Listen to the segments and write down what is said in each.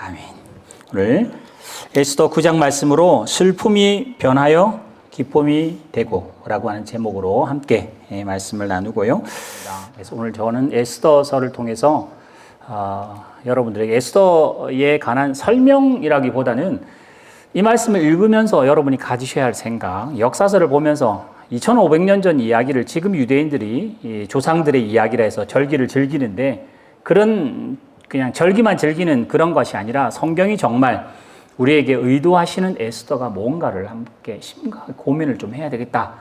아멘. 오늘 에스더 9장 말씀으로 슬픔이 변하여 기쁨이 되고 라고 하는 제목으로 함께 말씀을 나누고요. 그래서 오늘 저는 에스더서를 통해서 여러분들에게 에스더에 관한 설명이라기보다는 이 말씀을 읽으면서 여러분이 가지셔야 할 생각, 역사서를 보면서 2500년 전 이야기를 지금 유대인들이 조상들의 이야기라 해서 절기를 즐기는데 그런 그냥 절기만 즐기는 그런 것이 아니라 성경이 정말 우리에게 의도하시는 에스더가 뭔가를 함께 심각하게 고민을 좀 해야 되겠다.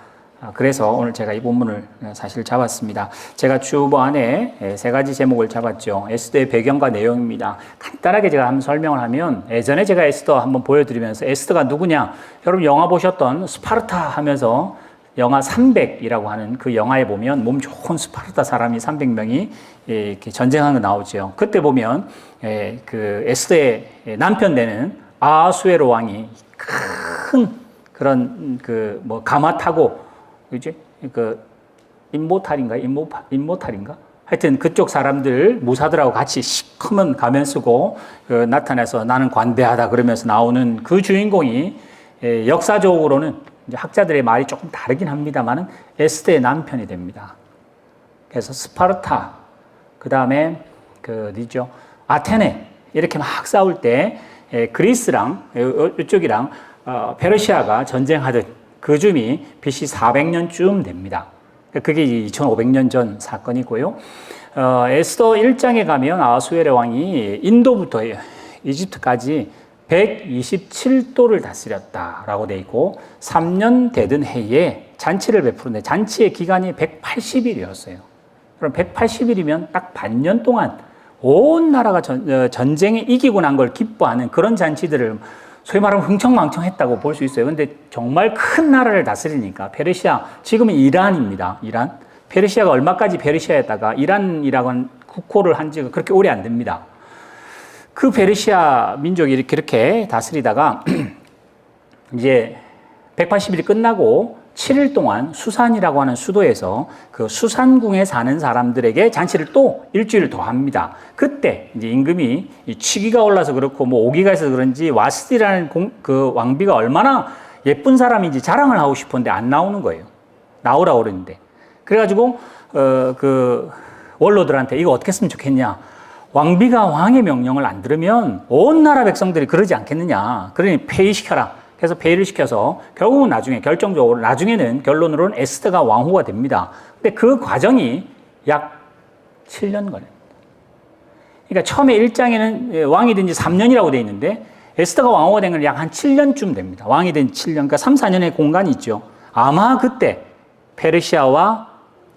그래서 오늘 제가 이 본문을 사실 잡았습니다. 제가 주보 안에 세 가지 제목을 잡았죠. 에스더의 배경과 내용입니다. 간단하게 제가 한번 설명을 하면 예전에 제가 에스더 한번 보여드리면서 에스더가 누구냐? 여러분 영화 보셨던 스파르타 하면서 영화 300이라고 하는 그 영화에 보면 몸 좋은 스파르타 사람이 300명이 이렇게 전쟁하는 거 나오죠. 그때 보면 그 에스더의 남편 되는 아하수에로 왕이 큰 그런 그 뭐 가마 타고 그지 그 임모탈인가 하여튼 그쪽 사람들 무사들하고 같이 시커먼 가면 쓰고 나타나서 나는 관대하다 그러면서 나오는 그 주인공이 역사적으로는 이제 학자들의 말이 조금 다르긴 합니다만은 에스더의 남편이 됩니다. 그래서 스파르타 그 다음에 그 어디죠 아테네 이렇게 막 싸울 때 그리스랑 이쪽이랑 페르시아가 전쟁하듯 그 즈음이 BC 400년쯤 됩니다. 그게 2500년 전 사건이고요. 에스더 1장에 가면 아하수에로 왕이 인도부터 이집트까지 127도를 다스렸다라고 돼 있고 3년 되던 해에 잔치를 베푸는데 잔치의 기간이 180일이었어요. 그럼 180일이면 딱 반년 동안 온 나라가 전쟁에 이기고 난 걸 기뻐하는 그런 잔치들을 소위 말하면 흥청망청했다고 볼 수 있어요. 근데 정말 큰 나라를 다스리니까 페르시아, 지금은 이란입니다. 이란. 페르시아가 얼마까지 페르시아였다가 이란이라고 하는 국호를 한 지가 그렇게 오래 안 됩니다. 그 페르시아 민족이 이렇게 다스리다가 이제 180일이 끝나고 7일 동안 수산이라고 하는 수도에서 그 수산궁에 사는 사람들에게 잔치를 또 일주일 더 합니다. 그때 이제 임금이 치기가 올라서 그렇고 뭐 오기가 있어서 그런지 와스디라는 그 왕비가 얼마나 예쁜 사람인지 자랑을 하고 싶었는데 안 나오는 거예요. 나오라고 그랬는데. 그래가지고 그 원로들한테 이거 어떻게 했으면 좋겠냐. 왕비가 왕의 명령을 안 들으면 온 나라 백성들이 그러지 않겠느냐. 그러니 폐위시켜라. 그래서 폐위를 시켜서 결국은 나중에 결정적으로 나중에는 결론으로는 에스더가 왕후가 됩니다. 근데 그 과정이 약 7년 걸립니다. 그러니까 처음에 1장에는 왕이 된 지 3년이라고 돼 있는데 에스더가 왕후가 된 건 약 한 7년쯤 됩니다. 왕이 된 7년, 그러니까 3, 4년의 공간이 있죠. 아마 그때 페르시아와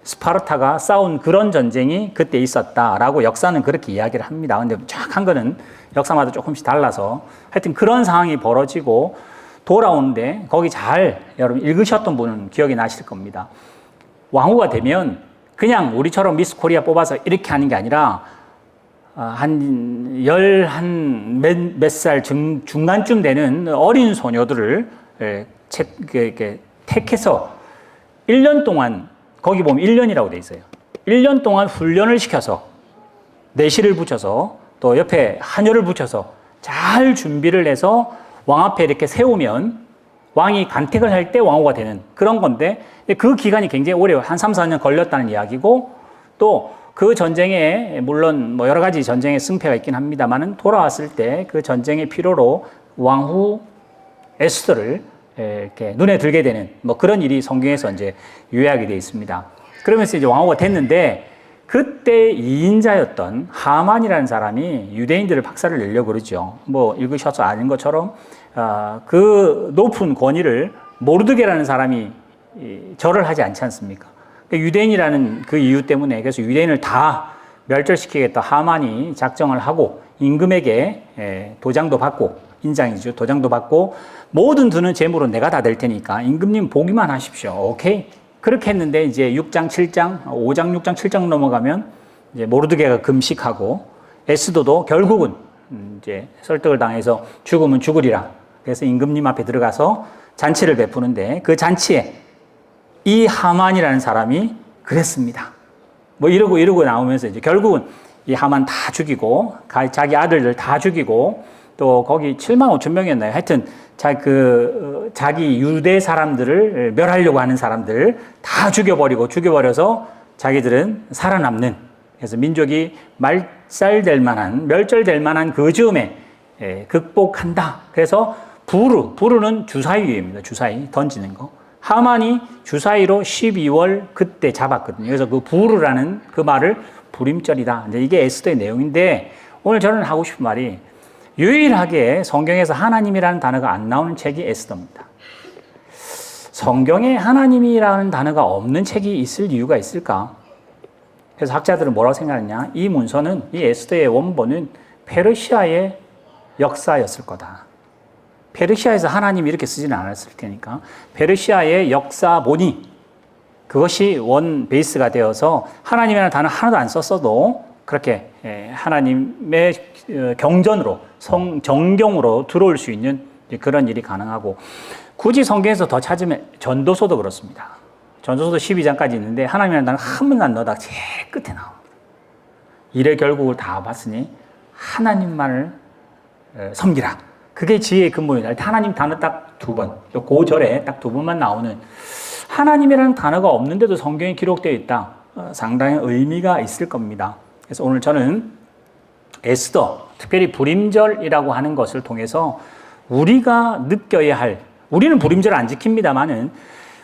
스파르타가 싸운 그런 전쟁이 그때 있었다라고 역사는 그렇게 이야기를 합니다. 근데 정확한 거는 역사마다 조금씩 달라서 하여튼 그런 상황이 벌어지고 돌아오는데 거기 잘 여러분 읽으셨던 분은 기억이 나실 겁니다. 왕후가 되면 그냥 우리처럼 미스 코리아 뽑아서 이렇게 하는 게 아니라 몇 살 중간쯤 되는 어린 소녀들을 택해서 1년 동안 거기 보면 1년이라고 돼 있어요. 1년 동안 훈련을 시켜서 내시를 붙여서 또 옆에 한여를 붙여서 잘 준비를 해서 왕 앞에 이렇게 세우면 왕이 간택을 할 때 왕후가 되는 그런 건데 그 기간이 굉장히 오래 한 3, 4년 걸렸다는 이야기고 또 그 전쟁에 물론 뭐 여러 가지 전쟁의 승패가 있긴 합니다만은 돌아왔을 때 그 전쟁의 필요로 왕후 에스더를 이렇게 눈에 들게 되는 뭐 그런 일이 성경에서 이제 요약이 되어 있습니다. 그러면서 이제 왕후가 됐는데 그때 2인자였던 하만이라는 사람이 유대인들을 박살을 내려고 그러죠. 뭐 읽으셔서 아는 것처럼 그 높은 권위를 모르드게라는 사람이 절을 하지 않지 않습니까? 유대인이라는 그 이유 때문에 그래서 유대인을 다 멸절시키겠다 하만이 작정을 하고 임금에게 도장도 받고 인장이죠. 도장도 받고 모든 드는 재물은 내가 다 될 테니까 임금님 보기만 하십시오. 오케이. 그렇게 했는데 이제 6장, 7장, 5장, 6장, 7장 넘어가면 이제 모르드게가 금식하고 에스더도 결국은 이제 설득을 당해서 죽으면 죽으리라. 그래서 임금님 앞에 들어가서 잔치를 베푸는데 그 잔치에 이 하만이라는 사람이 그랬습니다. 뭐 이러고 나오면서 이제 결국은 이 하만 다 죽이고 자기 아들들 다 죽이고 또 거기 7만 5천 명이었나요? 하여튼 자기 유대 사람들을 멸하려고 하는 사람들 다 죽여버려서 자기들은 살아남는, 그래서 민족이 멸절될 만한 그 즈음에 극복한다. 그래서 부르는 주사위입니다. 주사위 던지는 거. 하만이 주사위로 12월 그때 잡았거든요. 그래서 그 부르라는 그 말을 불임절이다. 이제 이게 에스더의 내용인데, 오늘 저는 하고 싶은 말이, 유일하게 성경에서 하나님이라는 단어가 안 나오는 책이 에스더입니다. 성경에 하나님이라는 단어가 없는 책이 있을 이유가 있을까? 그래서 학자들은 뭐라고 생각하느냐? 이 문서는, 이 에스더의 원본은 페르시아의 역사였을 거다. 페르시아에서 하나님이 이렇게 쓰지는 않았을 테니까 페르시아의 역사본이 그것이 원 베이스가 되어서 하나님이라는 단어 하나도 안 썼어도 그렇게 하나님의 경전으로, 정경으로 들어올 수 있는 그런 일이 가능하고, 굳이 성경에서 더 찾으면 전도서도 그렇습니다. 전도서도 12장까지 있는데 하나님이라는 단어 한 번도 안 넣어다가 제일 끝에 나옵니다. 일의 결국을 다 봤으니 하나님만을 섬기라. 그게 지혜의 근본이다. 하나님 단어 딱 두 번, 그 절에 딱 두 번만 나오는, 하나님이라는 단어가 없는데도 성경에 기록되어 있다. 상당히 의미가 있을 겁니다. 그래서 오늘 저는 에스더, 특별히 불임절이라고 하는 것을 통해서 우리가 느껴야 할, 우리는 불임절을 안 지킵니다만은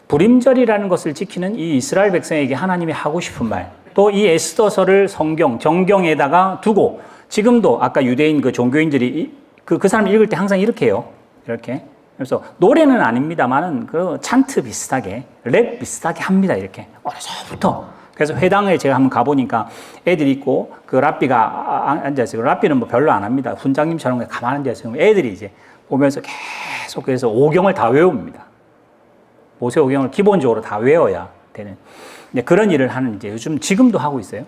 불임절이라는 것을 지키는 이 이스라엘 백성에게 하나님이 하고 싶은 말, 또 이 에스더서를 정경에다가 두고, 지금도 아까 유대인 그 종교인들이 그 사람 읽을 때 항상 이렇게 해요. 이렇게. 그래서 노래는 아닙니다만은 그 찬트 비슷하게, 랩 비슷하게 합니다. 이렇게. 어려서부터. 그래서 회당에 제가 한번 가보니까 애들이 있고 그 랍비가 앉아있어요. 랍비는 뭐 별로 안 합니다. 훈장님처럼 가만히 앉아있어요. 애들이 이제 보면서 계속 그래서 오경을 다 외웁니다. 모세 오경을 기본적으로 다 외워야 되는 그런 일을 하는, 이제 요즘 지금도 하고 있어요.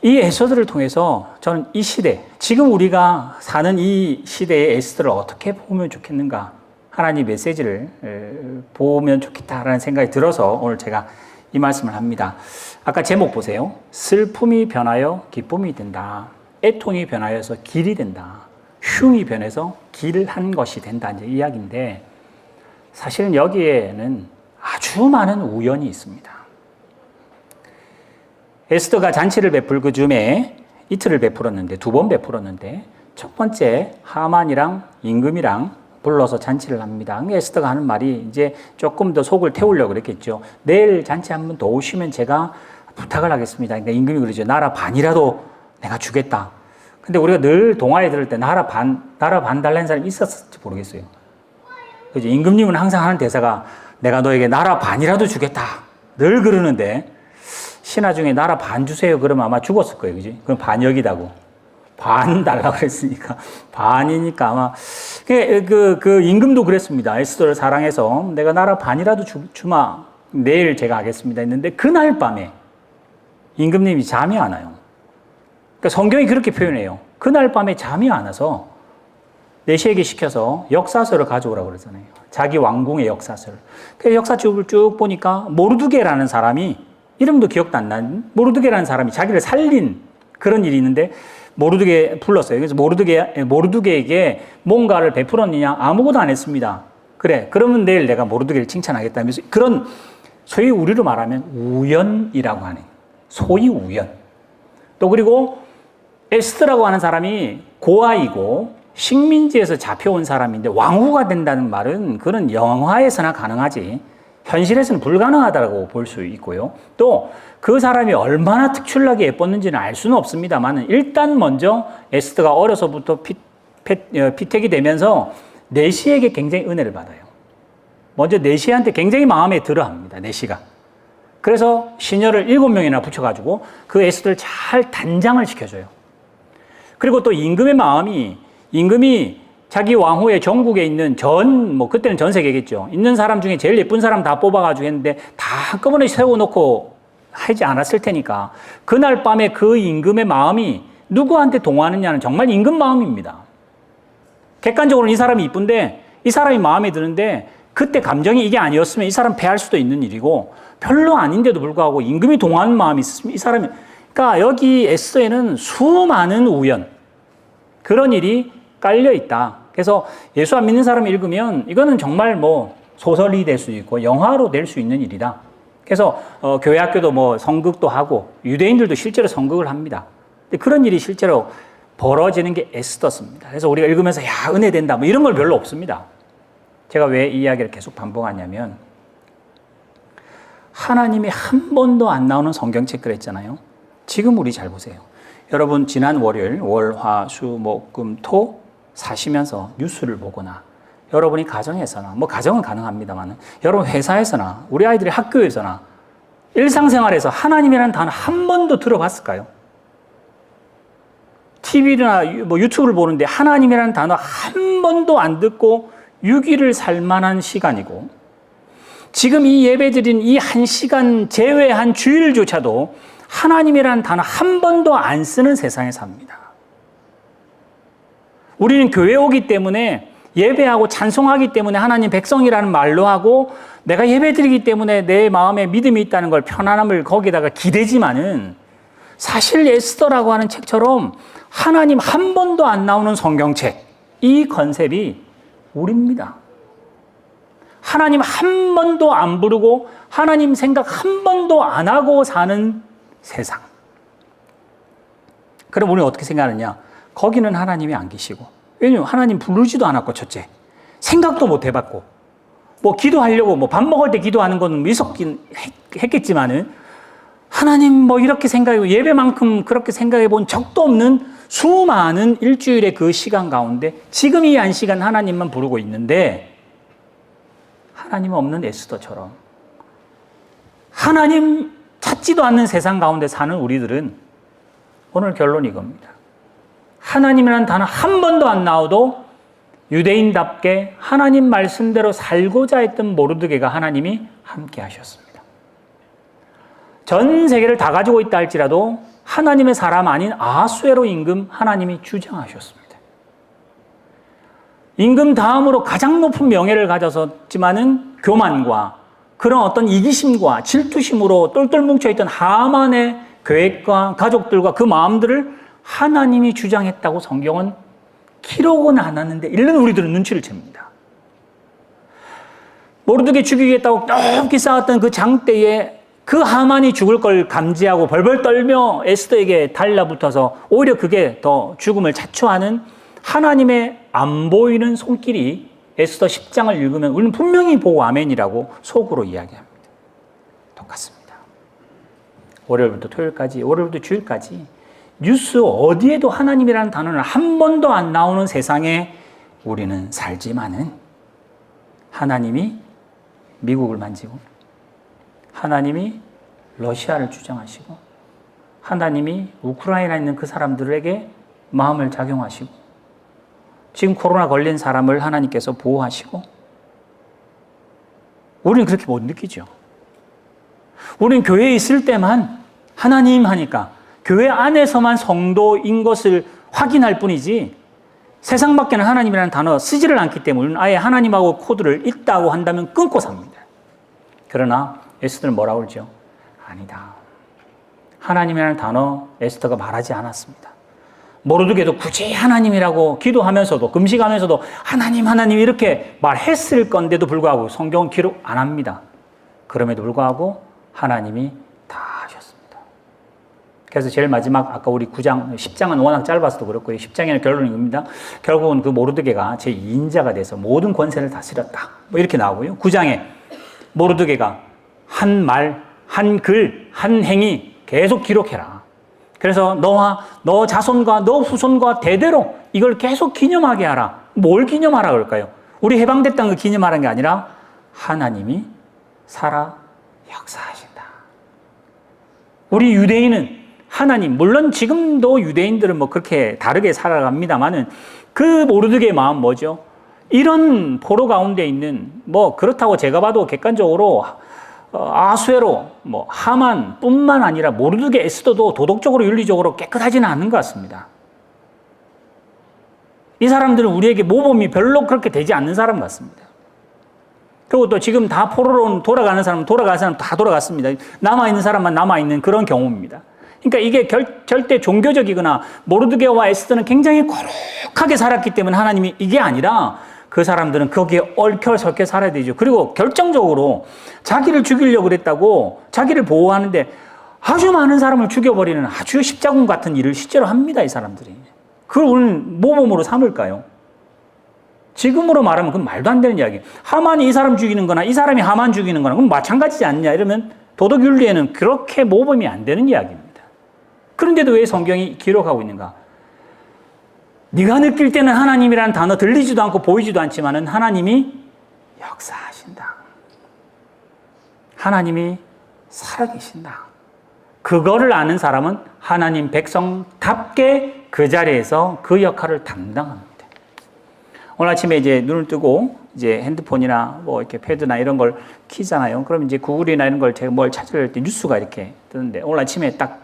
이 에스더를 통해서 저는 이 시대, 지금 우리가 사는 이 시대의 에스더를 어떻게 보면 좋겠는가, 하나님 메시지를 보면 좋겠다라는 생각이 들어서 오늘 제가 이 말씀을 합니다. 아까 제목 보세요. 슬픔이 변하여 기쁨이 된다. 애통이 변하여서 길이 된다. 흉이 변해서 길한 것이 된다. 이제 이야기인데, 사실은 여기에는 아주 많은 우연이 있습니다. 에스더가 잔치를 베풀 그 즈음에 이틀을 베풀었는데, 2번 베풀었는데, 첫 번째 하만이랑 임금이랑 불러서 잔치를 합니다. 에스더가 하는 말이 이제 조금 더 속을 태우려고 그랬겠죠. 내일 잔치 한 번 더 오시면 제가 부탁을 하겠습니다. 그러니까 임금이 그러죠. 나라 반이라도 내가 주겠다. 근데 우리가 늘 동화에 들을 때 나라 반 달라는 사람이 있었을지 모르겠어요. 그죠? 임금님은 항상 하는 대사가 내가 너에게 나라 반이라도 주겠다. 늘 그러는데, 신하 중에 나라 반 주세요. 그러면 아마 죽었을 거예요. 그지? 그럼 반역이다고. 반 달라고 그랬으니까. 반이니까 아마. 그 임금도 그랬습니다. 에스더를 사랑해서 내가 나라 반이라도 주마. 내일 제가 하겠습니다. 했는데 그날 밤에 임금님이 잠이 안 와요. 그러니까 성경이 그렇게 표현해요. 그날 밤에 잠이 안 와서 내시에게 시켜서 역사서를 가져오라고 그러잖아요. 자기 왕궁의 역사서를. 그 역사책을 쭉 보니까 모르드게라는 사람이, 이름도 기억도 안 나는 모르드게라는 사람이 자기를 살린 그런 일이 있는데, 모르드게 불렀어요. 그래서 모르드게에게 뭔가를 베풀었느냐? 아무것도 안 했습니다. 그래, 그러면 내일 내가 모르드게를 칭찬하겠다면서, 그런 소위 우리로 말하면 우연이라고 하는, 소위 우연. 또 그리고 에스더라고 하는 사람이 고아이고 식민지에서 잡혀온 사람인데 왕후가 된다는 말은 그런 영화에서나 가능하지 현실에서는 불가능하다고 볼 수 있고요. 또 그 사람이 얼마나 특출나게 예뻤는지는 알 수는 없습니다만, 일단 먼저 에스더가 어려서부터 피택이 되면서 내시에게 굉장히 은혜를 받아요. 먼저 내시한테 굉장히 마음에 들어 합니다. 내시가. 그래서 시녀를 7명이나 붙여가지고 그 에스더를 잘 단장을 시켜줘요. 그리고 또 임금이 자기 왕후의 전국에 있는 그때는 전 세계겠죠. 있는 사람 중에 제일 예쁜 사람 다 뽑아가지고 했는데 다 한꺼번에 세워놓고 하지 않았을 테니까, 그날 밤에 그 임금의 마음이 누구한테 동하느냐는 정말 임금 마음입니다. 객관적으로는 이 사람이 이쁜데, 이 사람이 마음에 드는데, 그때 감정이 이게 아니었으면 이 사람 패할 수도 있는 일이고, 별로 아닌데도 불구하고 임금이 동하는 마음이 있었으면 이 사람이 그러니까 여기 에스더에는 수많은 우연, 그런 일이 깔려 있다. 그래서 예수 안 믿는 사람이 읽으면 이거는 정말 뭐 소설이 될 수 있고 영화로 될 수 있는 일이다. 그래서 교회 학교도 뭐 성극도 하고 유대인들도 실제로 성극을 합니다. 근데 그런 일이 실제로 벌어지는 게 에스더입니다. 그래서 우리가 읽으면서 야 은혜 된다 뭐 이런 걸 별로 없습니다. 제가 왜 이 이야기를 계속 반복하냐면 하나님이 한 번도 안 나오는 성경책 그랬잖아요. 지금 우리 잘 보세요. 여러분 지난 월요일 월, 화, 수, 목, 금, 토 사시면서 뉴스를 보거나 여러분이 가정에서나 뭐 가정은 가능합니다만 여러분 회사에서나 우리 아이들이 학교에서나 일상생활에서 하나님이라는 단어 한 번도 들어봤을까요? TV나 뭐 유튜브를 보는데 하나님이라는 단어 한 번도 안 듣고 6일을 살 만한 시간이고 지금 이 예배 드린 이 1시간 제외한 주일조차도 하나님이라는 단어 한 번도 안 쓰는 세상에 삽니다. 우리는 교회 오기 때문에 예배하고 찬송하기 때문에 하나님 백성이라는 말로 하고 내가 예배 드리기 때문에 내 마음에 믿음이 있다는 걸 편안함을 거기다가 기대지만은 사실 에스더라고 하는 책처럼 하나님 한 번도 안 나오는 성경책, 이 컨셉이 우리입니다. 하나님 한 번도 안 부르고 하나님 생각 한 번도 안 하고 사는 세상. 그럼 우리는 어떻게 생각하느냐? 거기는 하나님이 안 계시고, 왜냐면 하나님 부르지도 않았고, 첫째 생각도 못 해봤고, 뭐 기도하려고 뭐 밥 먹을 때 기도하는 건 있었긴 했겠지만은 하나님 뭐 이렇게 생각하고 예배만큼 그렇게 생각해 본 적도 없는 수많은 일주일의 그 시간 가운데 지금 이 1시간 하나님만 부르고 있는데 하나님 없는 에스더처럼 하나님 찾지도 않는 세상 가운데 사는 우리들은 오늘 결론이 이겁니다. 하나님이라는 단어 한 번도 안 나와도 유대인답게 하나님 말씀대로 살고자 했던 모르드게가 하나님이 함께 하셨습니다. 전 세계를 다 가지고 있다 할지라도 하나님의 사람 아닌 아하수에로 임금 하나님이 주장하셨습니다. 임금 다음으로 가장 높은 명예를 가졌지만은 교만과 그런 어떤 이기심과 질투심으로 똘똘 뭉쳐있던 하만의 계획과 가족들과 그 마음들을 하나님이 주장했다고 성경은 기록은 안 하는데 이런 우리들은 눈치를 챕니다. 모르드게 죽이겠다고 높이 쌓았던 그 장대에 그 하만이 죽을 걸 감지하고 벌벌 떨며 에스더에게 달라붙어서 오히려 그게 더 죽음을 자초하는 하나님의 안 보이는 손길이 에스더 10장을 읽으면 우리는 분명히 보고 아멘이라고 속으로 이야기합니다. 똑같습니다. 월요일부터 토요일까지, 월요일부터 주일까지 뉴스 어디에도 하나님이라는 단어는 한 번도 안 나오는 세상에 우리는 살지만은 하나님이 미국을 만지고 하나님이 러시아를 주장하시고 하나님이 우크라이나에 있는 그 사람들에게 마음을 작용하시고 지금 코로나 걸린 사람을 하나님께서 보호하시고 우리는 그렇게 못 느끼죠. 우리는 교회에 있을 때만 하나님 하니까 교회 안에서만 성도인 것을 확인할 뿐이지 세상 밖에는 하나님이라는 단어 쓰지를 않기 때문에 우리는 아예 하나님하고 코드를 읽다고 한다면 끊고 삽니다. 그러나 에스더는 뭐라고 그러죠? 아니다. 하나님이라는 단어 에스더가 말하지 않았습니다. 모르드게도 굳이 하나님이라고 기도하면서도 금식하면서도 하나님 이렇게 말했을 건데도 불구하고 성경은 기록 안 합니다. 그럼에도 불구하고 하나님이 다 하셨습니다. 그래서 제일 마지막 아까 우리 9장, 10장은 워낙 짧아서도 그렇고요. 10장에는 결론이 옵니다. 결국은 그 모르드게가 제2인자가 돼서 모든 권세를 다스렸다. 뭐 이렇게 나오고요. 9장에 모르드게가 한 말, 한 글, 한 행위 계속 기록해라. 그래서 너와 너 자손과 너 후손과 대대로 이걸 계속 기념하게 하라. 뭘 기념하라 그럴까요? 우리 해방됐다는 걸 기념하라는 게 아니라 하나님이 살아 역사하신다. 우리 유대인은 하나님, 물론 지금도 유대인들은 뭐 그렇게 다르게 살아갑니다만은 그 모르드게의 마음 뭐죠? 이런 포로 가운데 있는 뭐 그렇다고 제가 봐도 객관적으로 아수에로 뭐 하만뿐만 아니라 모르드게 에스더도 도덕적으로 윤리적으로 깨끗하지는 않은 것 같습니다. 이 사람들은 우리에게 모범이 별로 그렇게 되지 않는 사람 같습니다. 그리고 또 지금 다 포로로 돌아가는 사람 다 돌아갔습니다. 남아있는 사람만 남아있는 그런 경우입니다. 그러니까 이게 절대 종교적이거나 모르드게와 에스더는 굉장히 거룩하게 살았기 때문에 하나님이 이게 아니라 그 사람들은 거기에 얽혀설켜 살아야 되죠. 그리고 결정적으로 자기를 죽이려고 그랬다고 자기를 보호하는데 아주 많은 사람을 죽여버리는 아주 십자군 같은 일을 실제로 합니다. 이 사람들이. 그걸 오늘 모범으로 삼을까요? 지금으로 말하면 그건 말도 안 되는 이야기예요. 하만이 이 사람 죽이는 거나 이 사람이 하만 죽이는 거나 그건 마찬가지지 않냐 이러면 도덕윤리에는 그렇게 모범이 안 되는 이야기입니다. 그런데도 왜 성경이 기록하고 있는가? 네가 느낄 때는 하나님이라는 단어 들리지도 않고 보이지도 않지만은 하나님이 역사하신다. 하나님이 살아계신다. 그거를 아는 사람은 하나님 백성답게 그 자리에서 그 역할을 담당합니다. 오늘 아침에 이제 눈을 뜨고 이제 핸드폰이나 뭐 이렇게 패드나 이런 걸 키잖아요. 그럼 이제 구글이나 이런 걸 제가 뭘 찾을 때 뉴스가 이렇게 뜨는데 오늘 아침에 딱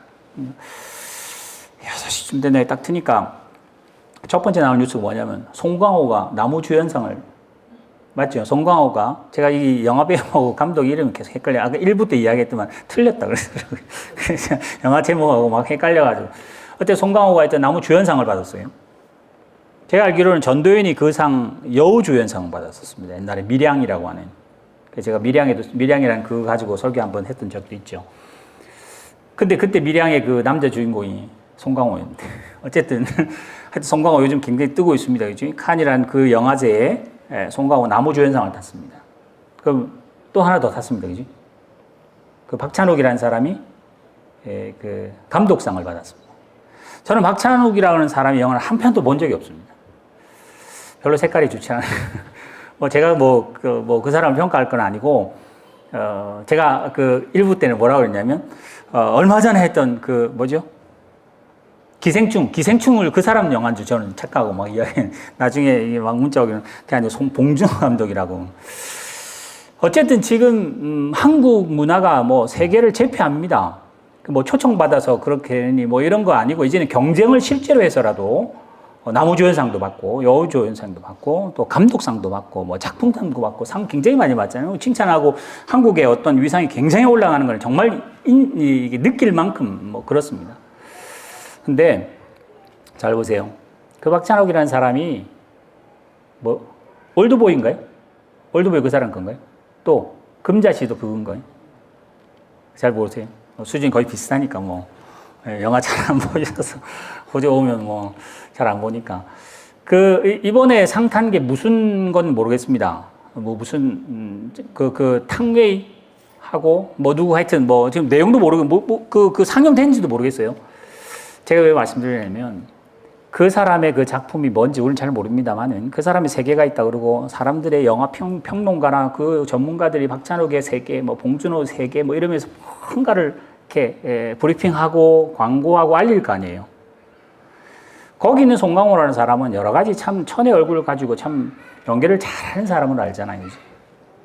6시쯤 되네 딱 트니까 첫 번째 나온 뉴스가 뭐냐면 송강호가 나무주연상을 맞죠? 송강호가 제가 이 영화배우하고 감독 이름이 계속 헷갈려. 아까 1부 때 이야기했더만 틀렸다 그랬어요. 영화 제목하고 막 헷갈려가지고 그때 송강호가 했던 나무주연상을 받았어요. 제가 알기로는 전도연이 그 상 여우주연상을 받았었습니다. 옛날에 밀양이라고 하는. 제가 밀양이라는 그거 가지고 설교 한번 했던 적도 있죠. 근데 그때 밀양의 그 남자 주인공이 송강호였는데 어쨌든 하여튼 송강호 요즘 굉장히 뜨고 있습니다. 그죠? 칸이라는 그 영화제에 송강호 나무주연상을 탔습니다. 그럼 또 하나 더 탔습니다. 그죠? 그 박찬욱이라는 사람이 그 감독상을 받았습니다. 저는 박찬욱이라는 사람의 영화를 한 편도 본 적이 없습니다. 별로 색깔이 좋지 않아요. 뭐 제가 그 사람을 평가할 건 아니고, 제가 그 1부 때는 뭐라고 그랬냐면, 얼마 전에 했던 그 뭐죠? 기생충을 그 사람 영화인 줄 저는 착각하고 막 이야기, 나중에 막 문자 오기는 그게 아니고 봉준호 감독이라고. 어쨌든 지금 한국 문화가 뭐 세계를 제패합니다. 뭐 초청받아서 그렇게 뭐 이런 거 아니고 이제는 경쟁을 실제로 해서라도 나무주연상도 받고 여우주연상도 받고 또 감독상도 받고 뭐 작품상도 받고 상 굉장히 많이 받잖아요. 칭찬하고 한국의 어떤 위상이 굉장히 올라가는 건 정말 이게 느낄 만큼 뭐 그렇습니다. 근데 잘 보세요. 그 박찬욱이라는 사람이 뭐 올드보이인가요? 올드보이 그 사람 건가요? 또 금자씨도 그건가요? 잘 보세요. 수준이 거의 비슷하니까 뭐 영화 잘 안 보셔서 호주 오면 뭐 잘 안 보니까 그 이번에 상 탄 게 무슨 건 모르겠습니다. 뭐 무슨 그 탕웨이 하고 뭐 누구 하여튼 뭐 지금 내용도 모르고 그 상영된지도 모르겠어요. 제가 왜 말씀드리냐면 그 사람의 그 작품이 뭔지 우리는 잘 모릅니다만은 그 사람의 세계가 있다 그러고 사람들의 영화 평론가나 그 전문가들이 박찬욱의 세계, 뭐 봉준호 세계 뭐 이러면서 뭔가를 이렇게 브리핑하고 광고하고 알릴 거 아니에요. 거기 있는 송강호라는 사람은 여러 가지 참 천의 얼굴을 가지고 참 연기를 잘하는 사람을 알잖아요. 그지?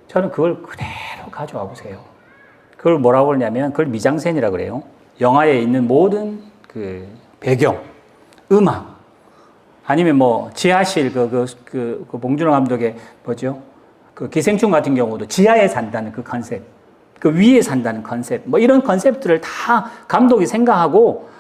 저는 그걸 그대로 가져와 보세요. 그걸 뭐라고 그러냐면 그걸 미장센이라고 그래요. 영화에 있는 모든 그 배경, 음악, 아니면 뭐 지하실 그 봉준호 감독의 뭐죠? 그 기생충 같은 경우도 지하에 산다는 그 컨셉, 그 위에 산다는 컨셉, 뭐 이런 컨셉들을 다 감독이 생각하고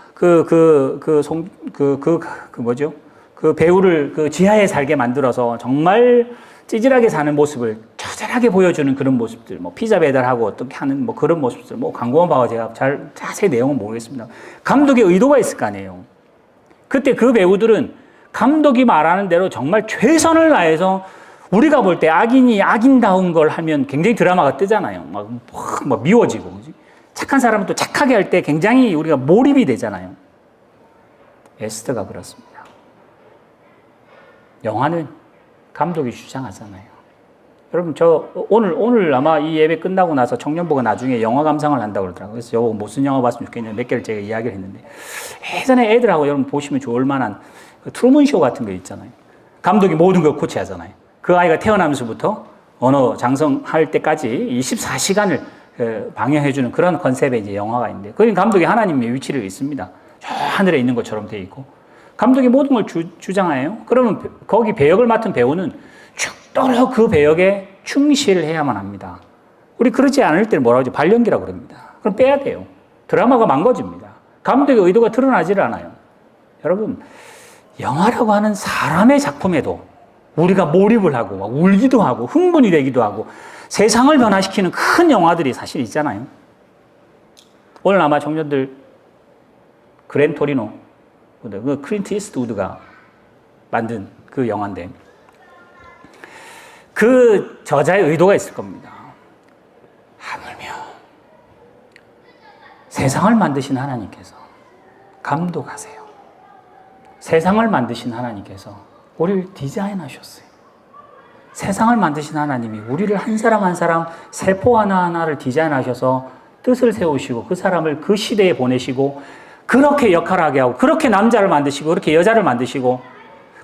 뭐죠? 그 배우를 그 지하에 살게 만들어서 정말 찌질하게 사는 모습을 처절하게 보여주는 그런 모습들, 뭐 피자 배달하고 어떻게 하는 뭐 그런 모습들, 뭐 광고만 봐도 제가 잘 자세히 내용은 모르겠습니다. 감독의 의도가 있을 거 아니에요. 그때 그 배우들은 감독이 말하는 대로 정말 최선을 다해서 우리가 볼 때 악인이 악인다운 걸 하면 굉장히 드라마가 뜨잖아요. 막 미워지고. 그치? 착한 사람은 또 착하게 할 때 굉장히 우리가 몰입이 되잖아요. 에스더가 그렇습니다. 영화는 감독이 주장하잖아요. 여러분, 오늘 아마 이 예배 끝나고 나서 청년부가 나중에 영화 감상을 한다고 그러더라고요. 그래서 여보, 무슨 영화 봤으면 좋겠냐 몇 개를 제가 이야기를 했는데, 예전에 애들하고 여러분 보시면 좋을 만한 트루먼쇼 같은 거 있잖아요. 감독이 모든 걸 코치하잖아요. 그 아이가 태어나면서부터 언어 장성할 때까지 24시간을 방영해주는 그런 컨셉의 이제 영화가 있는데, 거기 감독이 하나님의 위치를 있습니다. 저 하늘에 있는 것처럼 되어 있고, 감독이 모든 걸 주장해요. 그러면 거기 배역을 맡은 배우는 죽도록 그 배역에 충실해야만 합니다. 우리 그러지 않을 때는 뭐라고 하죠? 발연기라고 그럽니다. 그럼 빼야 돼요. 드라마가 망가집니다. 감독의 의도가 드러나질 않아요. 여러분, 영화라고 하는 사람의 작품에도 우리가 몰입을 하고 막 울기도 하고 흥분이 되기도 하고 세상을 변화시키는 큰 영화들이 사실 있잖아요. 오늘 아마 청년들 그랜 토리노, 그 클린트 이스트우드가 만든 그 영화인데 그 저자의 의도가 있을 겁니다. 하물며 세상을 만드신 하나님께서 감독하세요. 세상을 만드신 하나님께서 우리를 디자인하셨어요. 세상을 만드신 하나님이 우리를 한 사람 한 사람 세포 하나하나를 디자인하셔서 뜻을 세우시고 그 사람을 그 시대에 보내시고 그렇게 역할하게 하고 그렇게 남자를 만드시고 그렇게 여자를 만드시고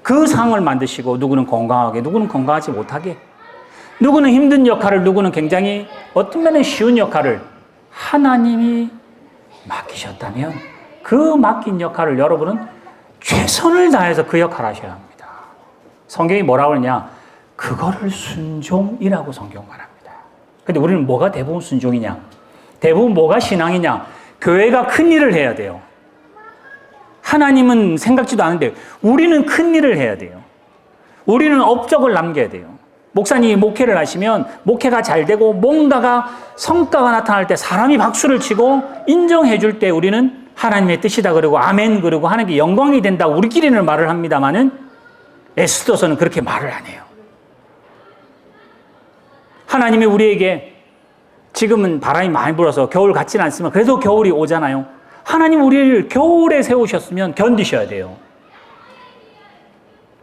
그 상을 만드시고 누구는 건강하게 누구는 건강하지 못하게 누구는 힘든 역할을 누구는 굉장히 어떤 면은 쉬운 역할을 하나님이 맡기셨다면 그 맡긴 역할을 여러분은 최선을 다해서 그 역할을 하셔야 합니다. 성경이 뭐라고 하느냐? 그거를 순종이라고 성경 말합니다. 근데 우리는 뭐가 대부분 순종이냐? 대부분 뭐가 신앙이냐? 교회가 큰 일을 해야 돼요. 하나님은 생각지도 않은데 우리는 큰 일을 해야 돼요. 우리는 업적을 남겨야 돼요. 목사님이 목회를 하시면 목회가 잘 되고 뭔가가 성과가 나타날 때 사람이 박수를 치고 인정해 줄 때 우리는 하나님의 뜻이다 그러고 아멘 그러고 하나님께 영광이 된다고 우리끼리는 말을 합니다마는 에스더서는 그렇게 말을 안 해요. 하나님이 우리에게 지금은 바람이 많이 불어서 겨울 같지는 않지만 그래도 겨울이 오잖아요. 하나님 우리를 겨울에 세우셨으면 견디셔야 돼요.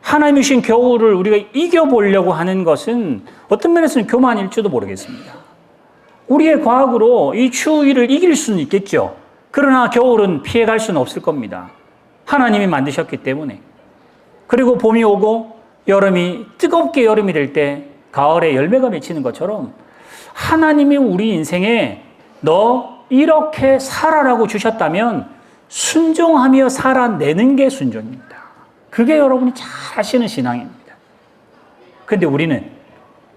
하나님이 주신 겨울을 우리가 이겨보려고 하는 것은 어떤 면에서는 교만일지도 모르겠습니다. 우리의 과학으로 이 추위를 이길 수는 있겠죠. 그러나 겨울은 피해갈 수는 없을 겁니다. 하나님이 만드셨기 때문에. 그리고 봄이 오고 여름이 뜨겁게 여름이 될 때 가을에 열매가 맺히는 것처럼 하나님이 우리 인생에 너 이렇게 살아라고 주셨다면 순종하며 살아내는 게 순종입니다. 그게 여러분이 잘 하시는 신앙입니다. 그런데 우리는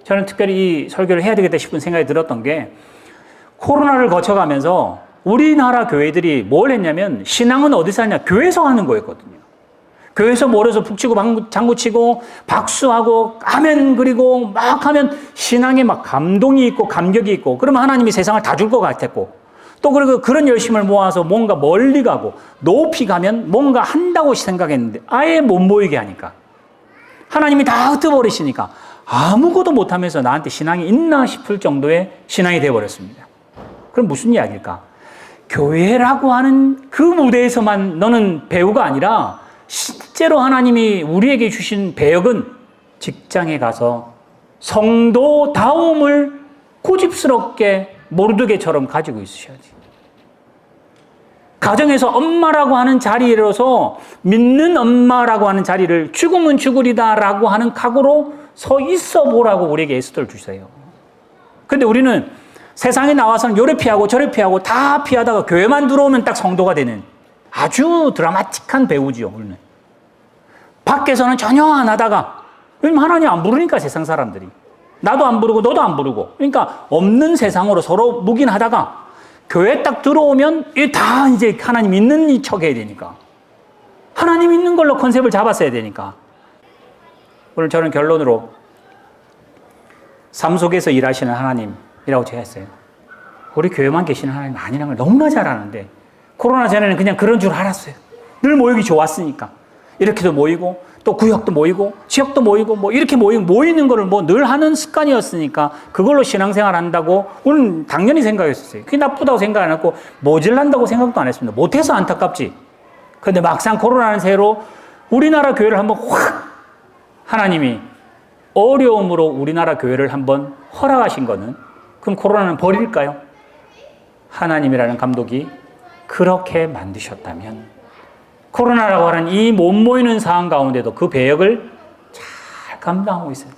저는 특별히 이 설교를 해야 되겠다 싶은 생각이 들었던 게 코로나를 거쳐가면서 우리나라 교회들이 뭘 했냐면 신앙은 어디서 하냐? 교회에서 하는 거였거든요. 교회에서 모여서 북치고 장구치고 박수하고 아멘 그리고 막 하면 신앙에 막 감동이 있고 감격이 있고 그러면 하나님이 세상을 다 줄 것 같았고 또 그리고 그런 열심을 모아서 뭔가 멀리 가고 높이 가면 뭔가 한다고 생각했는데 아예 못 모이게 하니까 하나님이 다 흩어버리시니까 아무것도 못하면서 나한테 신앙이 있나 싶을 정도의 신앙이 되어버렸습니다. 그럼 무슨 이야기일까? 교회라고 하는 그 무대에서만 너는 배우가 아니라 실제로 하나님이 우리에게 주신 배역은 직장에 가서 성도다움을 고집스럽게 모르드게처럼 가지고 있으셔야지. 가정에서 엄마라고 하는 자리로서 믿는 엄마라고 하는 자리를 죽으면 죽으리다라고 하는 각오로 서 있어 보라고 우리에게 에스더를 주세요. 근데 우리는 세상에 나와서는 요래 피하고 저래 피하고 다 피하다가 교회만 들어오면 딱 성도가 되는 아주 드라마틱한 배우지요. 우리는. 밖에서는 전혀 안 하다가 왜냐면 하나님 안 부르니까 세상 사람들이. 나도 안 부르고 너도 안 부르고 그러니까 없는 세상으로 서로 묵인하다가 교회 딱 들어오면 다 이제 하나님 있는 이 척 해야 되니까 하나님 있는 걸로 컨셉을 잡았어야 되니까 오늘 저는 결론으로 삶 속에서 일하시는 하나님이라고 제가 했어요. 우리 교회만 계시는 하나님 아니라는 걸 너무나 잘 아는데 코로나 전에는 그냥 그런 줄 알았어요. 늘 모이기 좋았으니까 이렇게도 모이고 또 구역도 모이고 지역도 모이고 뭐 이렇게 모이는 거를 뭐 늘 하는 습관이었으니까 그걸로 신앙생활 한다고 우리는 당연히 생각했었어요. 그게 나쁘다고 생각 안 했고 모질란다고 생각도 안 했습니다. 못해서 안타깝지. 그런데 막상 코로나는 새로 우리나라 교회를 한번 확 하나님이 어려움으로 우리나라 교회를 한번 허락하신 거는 그럼 코로나는 버릴까요? 하나님이라는 감독이 그렇게 만드셨다면 코로나라고 하는 이 못 모이는 상황 가운데도 그 배역을 잘 감당하고 있어요.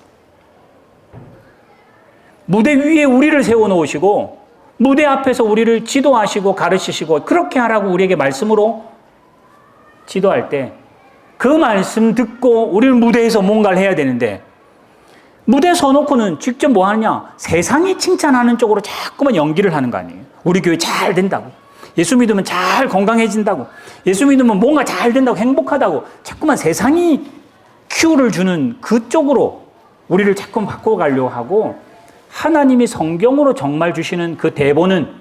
무대 위에 우리를 세워놓으시고 무대 앞에서 우리를 지도하시고 가르치시고 그렇게 하라고 우리에게 말씀으로 지도할 때 그 말씀 듣고 우리는 무대에서 뭔가를 해야 되는데 무대 서놓고는 직접 뭐 하느냐? 세상이 칭찬하는 쪽으로 자꾸만 연기를 하는 거 아니에요. 우리 교회 잘 된다고. 예수 믿으면 잘 건강해진다고, 예수 믿으면 뭔가 잘 된다고, 행복하다고 자꾸만 세상이 큐를 주는 그쪽으로 우리를 자꾸 바꿔가려고 하고, 하나님이 성경으로 정말 주시는 그 대본은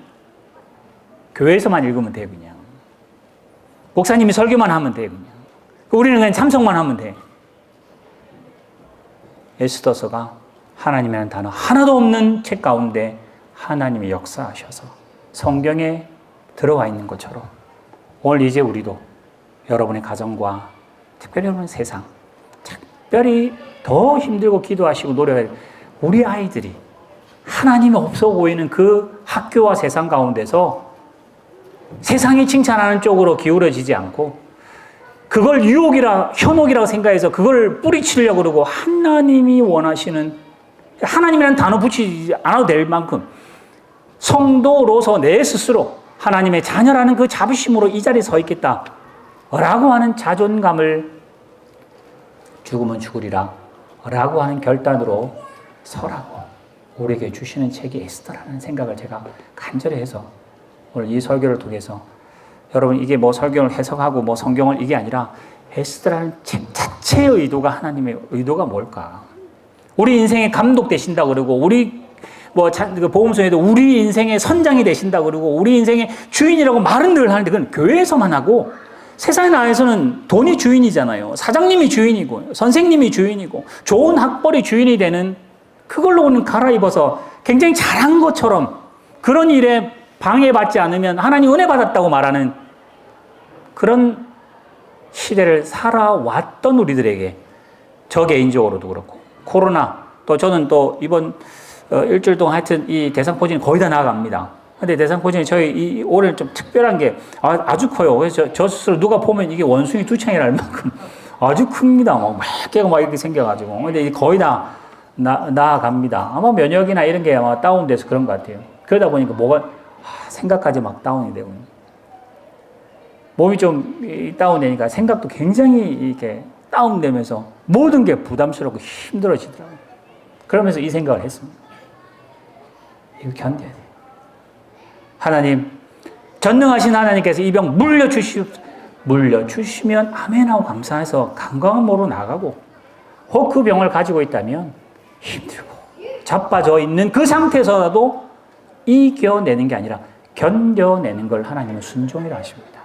교회에서만 읽으면 돼. 그냥 목사님이 설교만 하면 돼. 그냥 우리는 그냥 참석만 하면 돼. 에스더서가 하나님이라는 단어 하나도 없는 책 가운데 하나님이 역사하셔서 성경에 들어와 있는 것처럼 오늘 이제 우리도 여러분의 가정과 특별히 여러분의 세상, 특별히 더 힘들고 기도하시고 노력할 우리 아이들이 하나님이 없어 보이는 그 학교와 세상 가운데서 세상이 칭찬하는 쪽으로 기울어지지 않고 그걸 유혹이라 현혹이라고 생각해서 그걸 뿌리치려고 그러고, 하나님이 원하시는, 하나님이라는 단어 붙이지 않아도 될 만큼 성도로서 내 스스로 하나님의 자녀라는 그 자부심으로 이 자리에 서 있겠다 라고 하는 자존감을, 죽으면 죽으리라 라고 하는 결단으로 서라고 우리에게 주시는 책이 에스더라는 생각을 제가 간절히 해서 오늘 이 설교를 통해서, 여러분 이게 뭐 설교를 해석하고 뭐 성경을 이게 아니라 에스더라는 책 자체의 의도가, 하나님의 의도가 뭘까? 우리 인생에 감독 되신다 그러고, 우리 뭐 복음서에도 우리 인생의 선장이 되신다 그러고, 우리 인생의 주인이라고 말은 늘 하는데 그건 교회에서만 하고, 세상에 나와서는 돈이 주인이잖아요. 사장님이 주인이고 선생님이 주인이고 좋은 학벌이 주인이 되는, 그걸로는 갈아입어서 굉장히 잘한 것처럼 그런 일에 방해받지 않으면 하나님 은혜 받았다고 말하는 그런 시대를 살아왔던 우리들에게, 저 개인적으로도 그렇고, 코로나, 또 저는 또 이번 일주일 동안 하여튼 이 대상포진이 거의 다 나아갑니다. 근데 대상포진이 저희 올해 좀 특별한 게 아주 커요. 그래서 저 스스로 누가 보면 이게 원숭이 두 창이랄 만큼 아주 큽니다. 막 개가 막 이렇게 생겨가지고. 근데 이제 거의 다 나아갑니다. 아마 면역이나 이런 게 아마 다운돼서 그런 것 같아요. 그러다 보니까 뭐가 생각까지 막 다운이 되고, 몸이 좀 다운되니까 생각도 굉장히 이렇게 다운되면서 모든 게 부담스럽고 힘들어지더라고요. 그러면서 이 생각을 했습니다. 이거 견뎌야 돼. 하나님, 전능하신 하나님께서 이 병 물려주시면 아멘하고 감사해서 건강한 몸으로 나가고, 혹 그 병을 가지고 있다면 힘들고 자빠져 있는 그 상태에서라도 이겨내는 게 아니라 견뎌내는 걸 하나님은 순종이라 하십니다.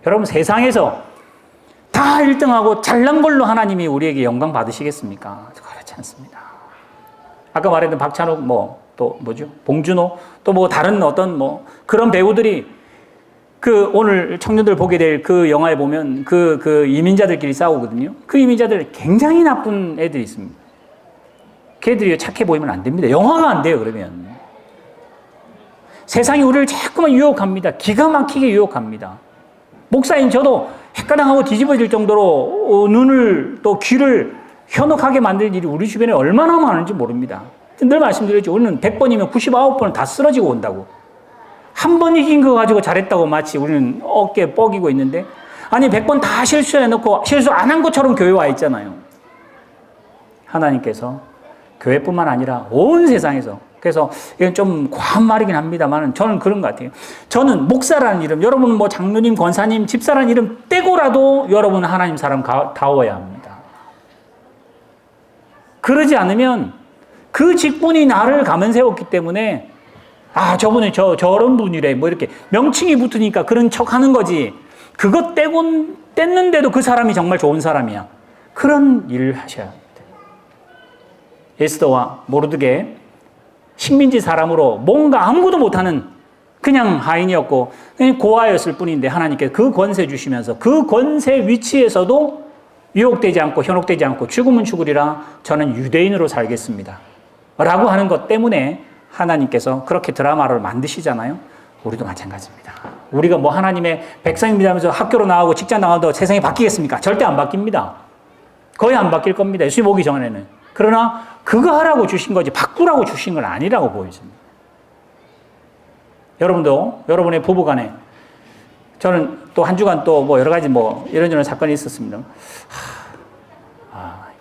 여러분, 세상에서 다 1등하고 잘난 걸로 하나님이 우리에게 영광 받으시겠습니까? 그렇지 않습니다. 아까 말했던 박찬욱, 또 뭐죠? 봉준호, 또 뭐 다른 어떤 그런 배우들이 그 오늘 청년들 보게 될 그 영화에 보면 그 이민자들끼리 싸우거든요. 그 이민자들 굉장히 나쁜 애들이 있습니다. 걔들이 착해 보이면 안 됩니다. 영화가 안 돼요, 그러면. 세상이 우리를 자꾸만 유혹합니다. 기가 막히게 유혹합니다. 목사인 저도 헷가당하고 뒤집어질 정도로 눈을 또 귀를 현혹하게 만들 일이 우리 주변에 얼마나 많은지 모릅니다. 늘 말씀드렸죠. 우리는 100번이면 99번은 다 쓰러지고 온다고. 한 번 이긴 거 가지고 잘했다고 마치 우리는 어깨에 뻐기고 있는데, 아니 100번 다 실수해놓고 실수 안 한 것처럼 교회 와 있잖아요. 하나님께서 교회뿐만 아니라 온 세상에서, 그래서 이건 좀 과한 말이긴 합니다만 저는 그런 것 같아요. 저는 목사라는 이름, 여러분은 뭐 장로님, 권사님, 집사라는 이름 떼고라도 여러분은 하나님 사람 다워야 합니다. 그러지 않으면 그 직분이 나를 가면 세웠기 때문에, 저분은 저런 분이래, 이렇게 명칭이 붙으니까 그런 척 하는 거지, 그것 뗐는데도 그 사람이 정말 좋은 사람이야, 그런 일을 하셔야 합니다. 에스더와 모르드게 식민지 사람으로 뭔가 아무것도 못하는 그냥 하인이었고 그냥 고아였을 뿐인데, 하나님께서 그 권세 주시면서 그 권세 위치에서도 유혹되지 않고 현혹되지 않고, 죽으면 죽으리라 저는 유대인으로 살겠습니다 라고 하는 것 때문에 하나님께서 그렇게 드라마를 만드시잖아요. 우리도 마찬가지입니다. 우리가 뭐 하나님의 백성입니다 하면서 학교로 나가고 직장 나가도 세상이 바뀌겠습니까? 절대 안 바뀝니다. 거의 안 바뀔 겁니다. 예수님 오기 전에는. 그러나 그거 하라고 주신 거지 바꾸라고 주신 건 아니라고 보여집니다. 여러분도 여러분의 부부간에, 저는 또 한 주간 또 뭐 여러 가지 이런저런 사건이 있었습니다.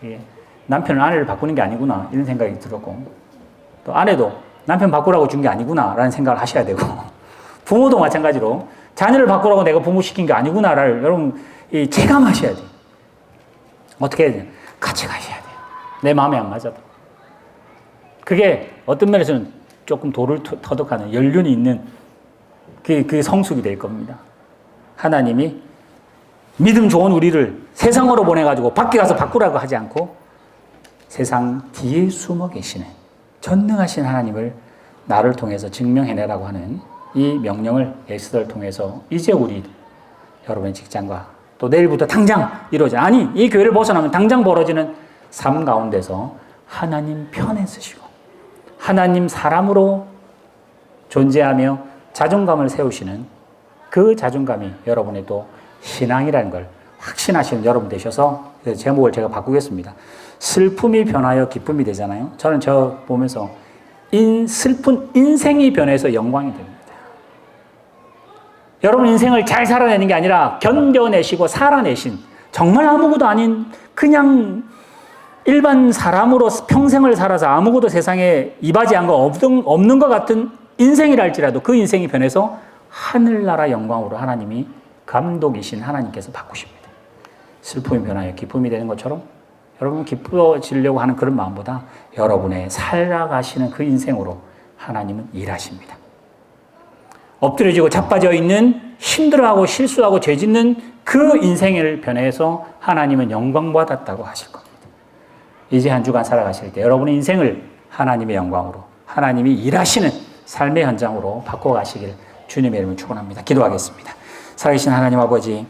이게 남편은 아내를 바꾸는 게 아니구나 이런 생각이 들었고, 또 아내도 남편 바꾸라고 준 게 아니구나 라는 생각을 하셔야 되고, 부모도 마찬가지로 자녀를 바꾸라고 내가 부모 시킨 게 아니구나를 여러분 체감하셔야 돼요. 어떻게 해야 돼요? 같이 가셔야 돼요. 내 마음에 안 맞아도. 그게 어떤 면에서는 조금 돌을 터득하는 연륜이 있는 그 성숙이 될 겁니다. 하나님이 믿음 좋은 우리를 세상으로 보내가지고 밖에 가서 바꾸라고 하지 않고 세상 뒤에 숨어 계시는 전능하신 하나님을 나를 통해서 증명해내라고 하는 이 명령을 에스더를 통해서 이제 우리 여러분의 직장과 또 내일부터 당장 이루어져. 아니, 이 교회를 벗어나면 당장 벌어지는 삶 가운데서 하나님 편에 서시고 하나님 사람으로 존재하며 자존감을 세우시는 그 자존감이 여러분의 또 신앙이라는 걸 확신하시는 여러분 되셔서 제목을 제가 바꾸겠습니다. 슬픔이 변하여 기쁨이 되잖아요. 저는 저 보면서 슬픈 인생이 변해서 영광이 됩니다. 여러분 인생을 잘 살아내는 게 아니라 견뎌내시고 살아내신 정말 아무것도 아닌 그냥 일반 사람으로 평생을 살아서 아무것도 세상에 이바지한 거 없는 것 같은 인생이랄지라도 그 인생이 변해서 하늘나라 영광으로 하나님이 감독이신 하나님께서 바꾸십니다. 슬픔이 변하여 기쁨이 되는 것처럼 여러분 기뻐지려고 하는 그런 마음보다 여러분의 살아가시는 그 인생으로 하나님은 일하십니다. 엎드려지고 자빠져 있는 힘들어하고 실수하고 죄짓는 그 인생을 변해서 하나님은 영광받았다고 하실 겁니다. 이제 한 주간 살아가실 때 여러분의 인생을 하나님의 영광으로 하나님이 일하시는 삶의 현장으로 바꿔가시길 주님의 이름으로 축원합니다. 기도하겠습니다. 살아계신 하나님 아버지,